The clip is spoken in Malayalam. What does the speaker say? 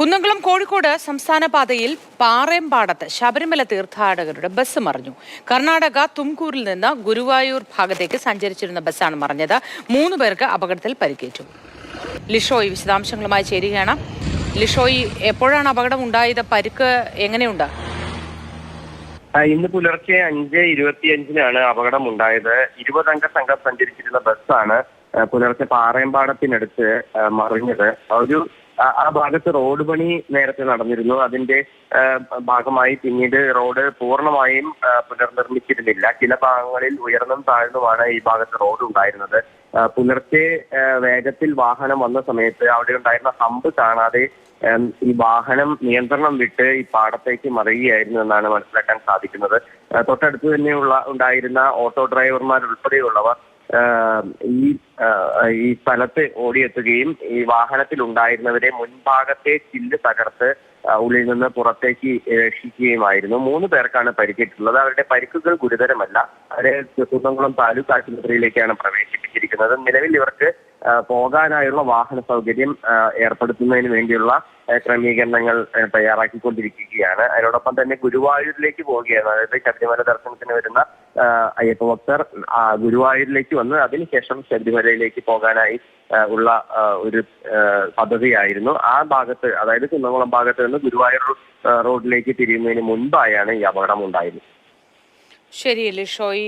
കുന്നംകുളം കോഴിക്കോട് സംസ്ഥാന പാതയിൽ പാറേമ്പാടത്ത് ശബരിമല തീർത്ഥാടകരുടെ ബസ് മറിഞ്ഞു. കർണാടക തുംകൂരിൽ നിന്ന് ഗുരുവായൂർ ഭാഗത്തേക്ക് സഞ്ചരിച്ചിരുന്ന ബസ്സാണ് മറിഞ്ഞത്. 3 പേർക്ക് അപകടത്തിൽ പരിക്കേറ്റു. ലിഷോയ് വിശദാംശങ്ങളുമായി ചേരുകയാണ്. ലിഷോയ്, എപ്പോഴാണ് അപകടം ഉണ്ടായത്? പരിക്ക് എങ്ങനെയുണ്ട്? ഇന്ന് പുലർച്ചെ 5:25-നാണ് അപകടം ഉണ്ടായത്. 20 അംഗ സംഘം സഞ്ചരിച്ചിരുന്ന ബസ്സാണ് പുലർച്ചെ പാറേമ്പാടത്തിനടുത്ത് മറിഞ്ഞത്. ആ ഭാഗത്ത് റോഡ് പണി നേരത്തെ നടന്നിരുന്നു. അതിന്റെ ഭാഗമായി പിന്നീട് റോഡ് പൂർണ്ണമായും പുനർനിർമ്മിച്ചിരുന്നില്ല. ചില ഭാഗങ്ങളിൽ ഉയർന്നും താഴ്ന്നുമാണ് ഈ ഭാഗത്ത് റോഡ് ഉണ്ടായിരുന്നത്. പുലർച്ചെ വേഗത്തിൽ വാഹനം വന്ന സമയത്ത് അവിടെ ഉണ്ടായിരുന്ന ഹമ്പ് കാണാതെ ഈ വാഹനം നിയന്ത്രണം വിട്ട് ഈ പാടത്തേക്ക് മറിയുകയായിരുന്നു എന്നാണ് മനസ്സിലാക്കാൻ സാധിക്കുന്നത്. തൊട്ടടുത്ത് തന്നെ ഉണ്ടായിരുന്ന ഓട്ടോ ഡ്രൈവർമാർ ഉൾപ്പെടെയുള്ളവർ ഈ സ്ഥലത്ത് ഓടിയെത്തുകയും ഈ വാഹനത്തിൽ ഉണ്ടായിരുന്നവരെ മുൻഭാഗത്തെ ചില്ല് തകർത്ത് ഉള്ളിൽ നിന്ന് പുറത്തേക്ക് രക്ഷിക്കുകയുമായിരുന്നു. 3 പേർക്കാണ് പരിക്കേറ്റിട്ടുള്ളത്. അവരുടെ പരിക്കുകൾ ഗുരുതരമല്ല. അവരെ കുന്നംകുളം താലൂക്ക് ആശുപത്രിയിലേക്കാണ് പ്രവേശിപ്പിച്ചിരിക്കുന്നത്. നിലവിൽ ഇവർക്ക് പോകാനായുള്ള വാഹന സൗകര്യം ഏർപ്പെടുത്തുന്നതിന് വേണ്ടിയുള്ള ക്രമീകരണങ്ങൾ തയ്യാറാക്കിക്കൊണ്ടിരിക്കുകയാണ്. അതിനോടൊപ്പം തന്നെ ഗുരുവായൂരിലേക്ക് പോവുകയാണ്. അതായത് ശബരിമല ദർശനത്തിന് വരുന്ന അയ്യപ്പ ഭക്തർ ഗുരുവായൂരിലേക്ക് വന്ന് അതിനുശേഷം ശബരിമലയിലേക്ക് പോകാനായി ഉള്ള ഒരു പദ്ധതിയായിരുന്നു. ആ ഭാഗത്ത്, അതായത് കുന്നംകുളം ഭാഗത്ത് നിന്ന് ഗുരുവായൂർ റോഡിലേക്ക് തിരിയുന്നതിന് മുൻപായാണ് ഈ അപകടം ഉണ്ടായത്. ശരി ലിഷോയ്.